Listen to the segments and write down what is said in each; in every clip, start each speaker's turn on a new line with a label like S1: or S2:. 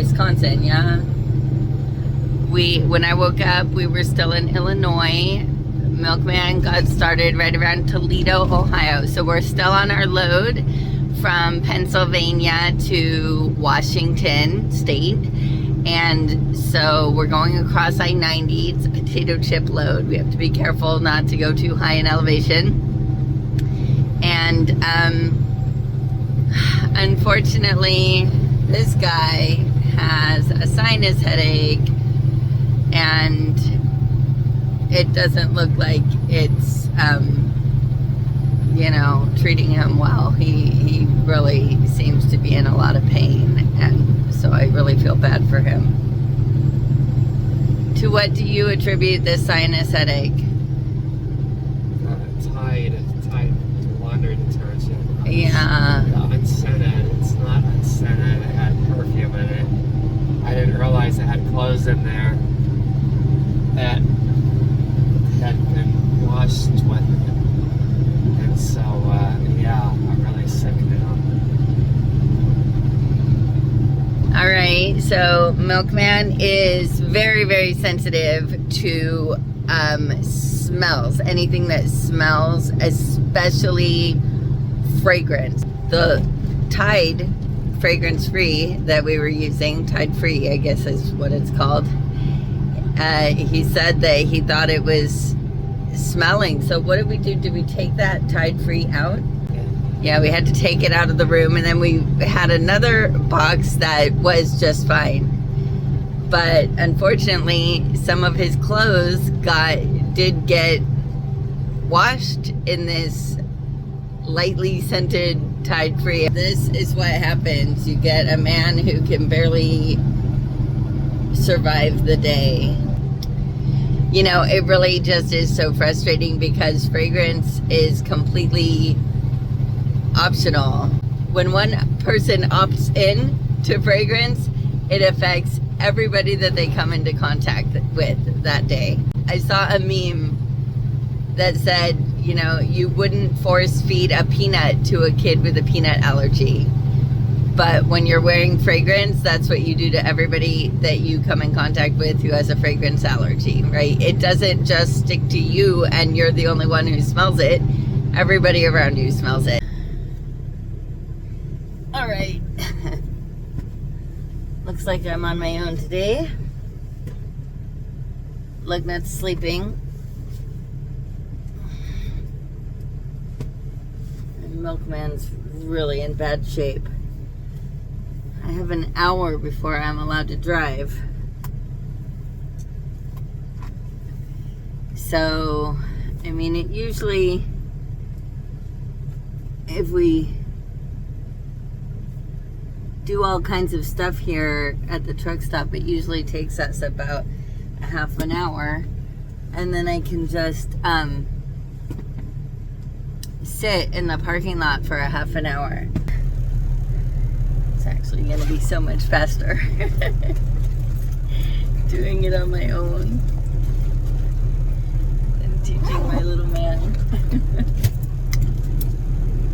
S1: Wisconsin, yeah. When I woke up, we were still in Illinois. Milkman got started right around Toledo, Ohio. So we're still on our load from Pennsylvania to Washington State. And so we're going across I-90. It's a potato chip load. We have to be careful not to go too high in elevation. And unfortunately, this guy has a sinus headache, and it doesn't look like it's, treating him well. He really seems to be in a lot of pain, and so I really feel bad for him. To what do you attribute this sinus headache?
S2: Tide laundry detergent.
S1: Yeah.
S2: Unscented. It's not unscented. It had perfume in it. I didn't realize it had clothes in there that had been washed with it. And so, I'm really sick now.
S1: All right, so Milkman is very, very sensitive to smells. Anything that smells, especially fragrance. The Tide fragrance-free that we were using, Tide-free, I guess is what it's called. He said that he thought it was smelling. So what did we do? Did we take that Tide-free out? Yeah, we had to take it out of the room, and then we had another box that was just fine. But unfortunately, some of his clothes did get washed in this lightly scented Tide-free. This is what happens. You get a man who can barely survive the day. It really just is so frustrating because fragrance is completely optional. When one person opts in to fragrance, it affects everybody that they come into contact with that day. I saw a meme that said, you wouldn't force feed a peanut to a kid with a peanut allergy. But when you're wearing fragrance, that's what you do to everybody that you come in contact with who has a fragrance allergy, right? It doesn't just stick to you and you're the only one who smells it. Everybody around you smells it. All right. Looks like I'm on my own today. Lugnut's sleeping. And Milkman's really in bad shape. I have an hour before I'm allowed to drive. So, it usually, if we do all kinds of stuff here at the truck stop, it usually takes us about a half an hour. And then I can just sit in the parking lot for a half an hour. It's actually going to be so much faster doing it on my own than teaching my little man.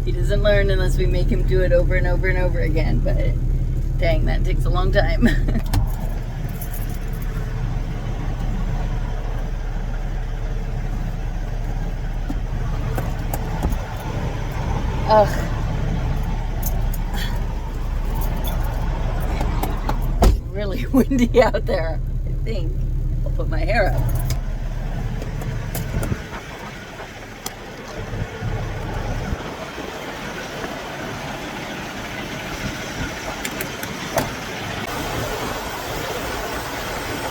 S1: He doesn't learn unless we make him do it over and over and over again, but dang, that takes a long time. Ugh. Really windy out there. I think I'll put my hair up.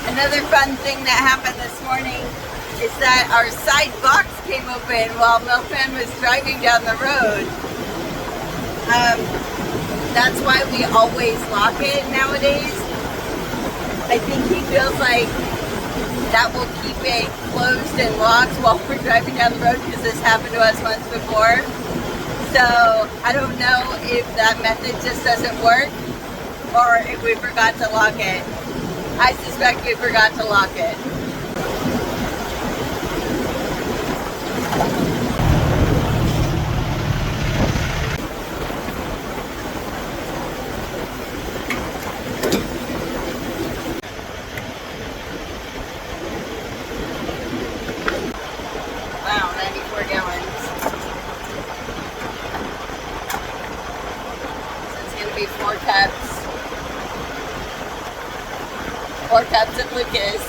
S1: Another fun thing that happened this morning is that our side box came open while Milkman was driving down the road. That's why we always lock it nowadays. I think he feels like that will keep it closed and locked while we're driving down the road, because this happened to us once before. So I don't know if that method just doesn't work or if we forgot to lock it. I suspect we forgot to lock it. Or Captain Lucas.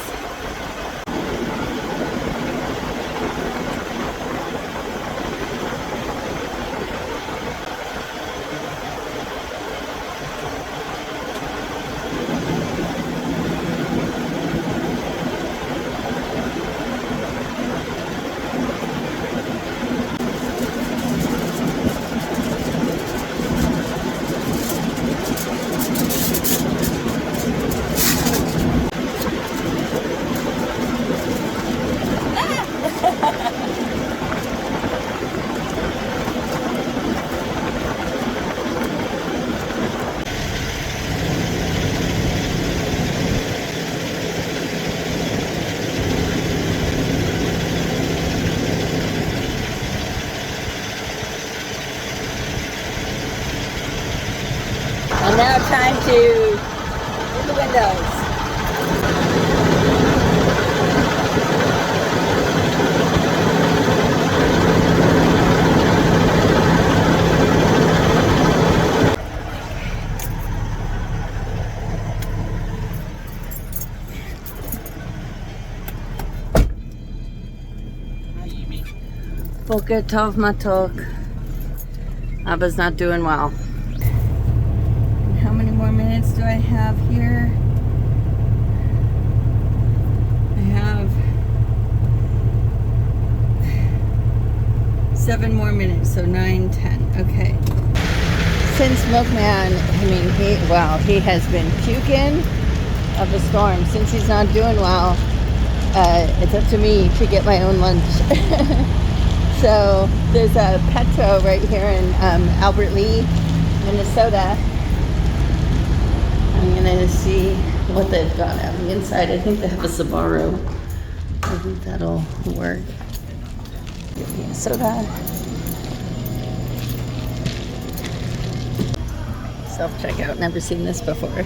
S1: And now time to in the windows. Boker tov matok. Abba's not doing well. How many more minutes do I have here? I have 7 more minutes, so 9, 10. Okay. Since Milkman, I mean, he has been puking of the storm. Since he's not doing well, it's up to me to get my own lunch. So there's a Petro right here in Albert Lee, Minnesota. I'm gonna see what they've got on the inside. I think they have a Sbarro. I think that'll work. Give me a soda. Self-checkout, never seen this before.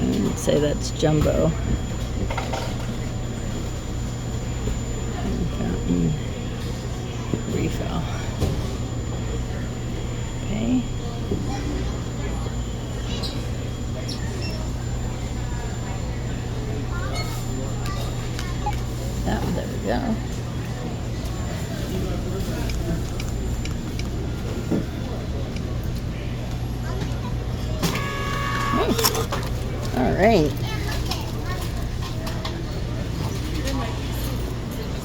S1: I would say that's jumbo. Fountain refill. Okay. Oh, there we go. All right.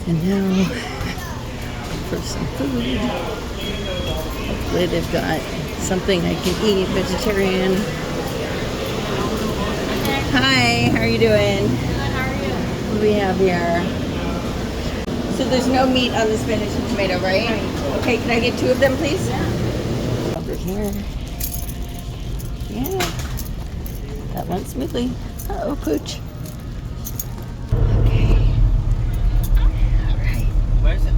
S1: And now for some food. Hopefully they've got something I can eat, vegetarian. Hi, how are you doing?
S3: Good, how are you?
S1: What do we have here? So there's no meat on the spinach and tomato, right? Okay, can I get 2 of them, please? Yeah. Over here. Yeah. That went smoothly. Uh-oh, pooch. Okay. All right.
S2: Where is it?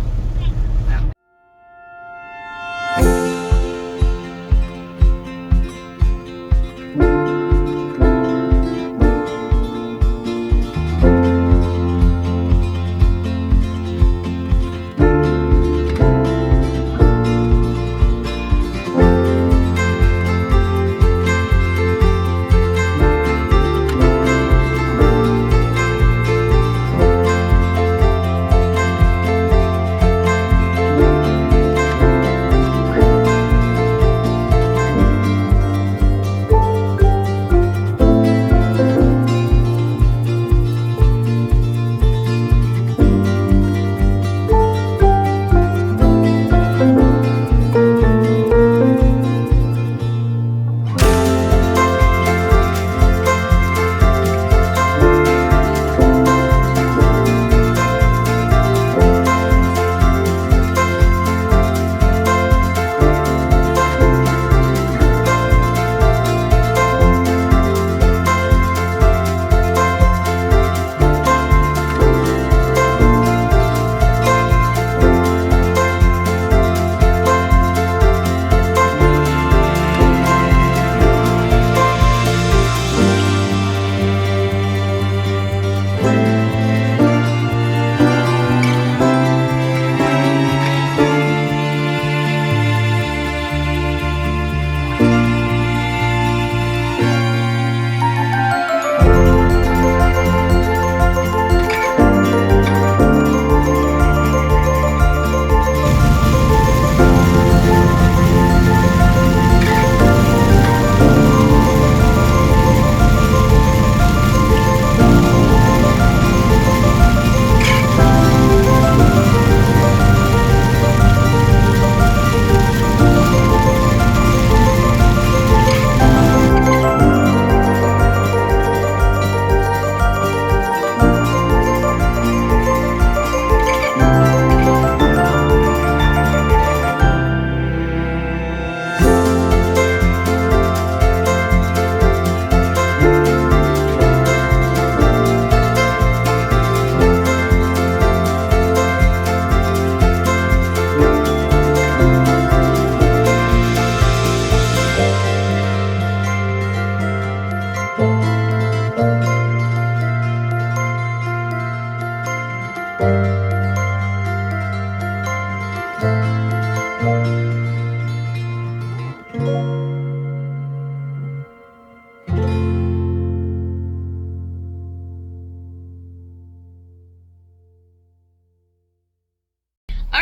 S1: All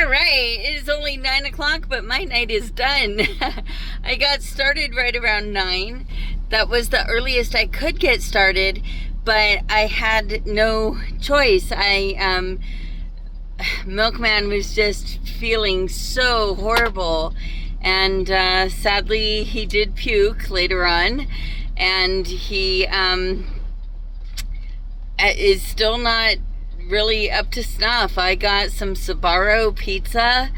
S1: right, it is only 9 o'clock, but my night is done. I got started right around 9. That was the earliest I could get started, but I had no choice. Milkman was just feeling so horrible, and sadly he did puke later on, and he is still not really up to snuff. I got some Sbarro pizza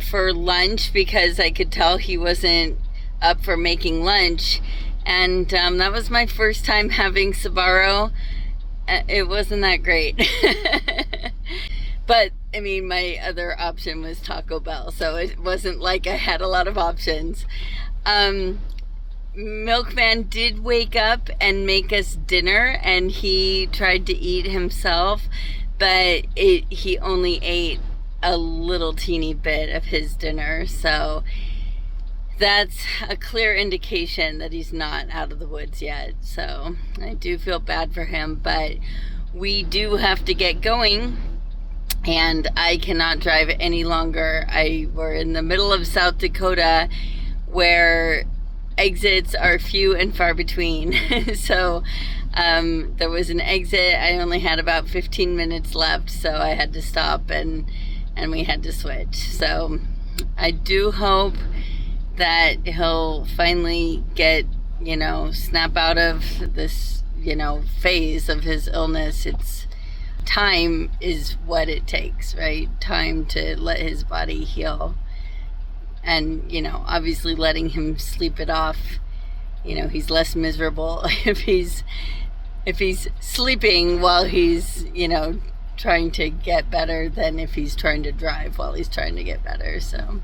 S1: for lunch because I could tell he wasn't up for making lunch, and that was my first time having Sbarro. It wasn't that great. But I mean, my other option was Taco Bell, so it wasn't like I had a lot of options. Milkman did wake up and make us dinner, and he tried to eat himself, but he only ate a little teeny bit of his dinner, so that's a clear indication that he's not out of the woods yet. So I do feel bad for him, but we do have to get going, and I cannot drive any longer. We're in the middle of South Dakota, where exits are few and far between. So there was an exit. I only had about 15 minutes left, so I had to stop, and we had to switch. So I do hope that he'll finally get, snap out of this, phase of his illness. Time is what it takes, right? Time to let his body heal. And, obviously letting him sleep it off, he's less miserable if he's sleeping while he's, trying to get better than if he's trying to drive while he's trying to get better. So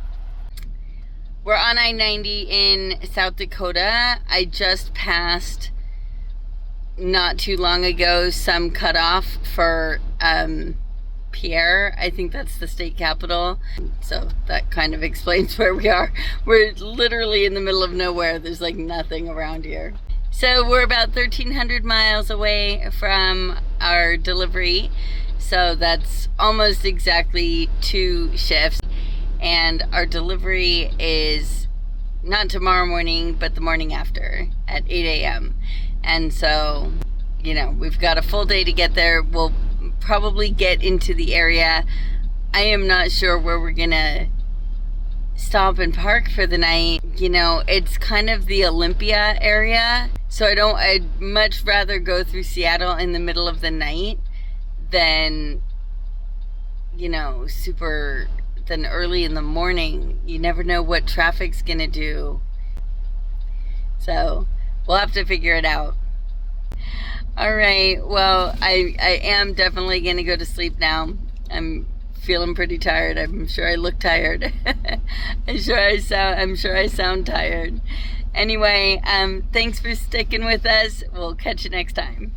S1: we're on I-90 in South Dakota. I just passed, not too long ago, some cutoff for Pierre. I think that's the state capital. So that kind of explains where we are. We're literally in the middle of nowhere. There's like nothing around here. So we're about 1,300 miles away from our delivery. So that's almost exactly 2 shifts. And our delivery is not tomorrow morning, but the morning after at 8 a.m. And so, we've got a full day to get there. We'll probably get into the area. I am not sure where we're gonna stop and park for the night. It's kind of the Olympia area, so I'd much rather go through Seattle in the middle of the night than than early in the morning. You never know what traffic's gonna do, so we'll have to figure it out. All right, well, I am definitely gonna go to sleep now. I'm feeling pretty tired. I'm sure I look tired. I'm sure I sound tired. Anyway, thanks for sticking with us. We'll catch you next time.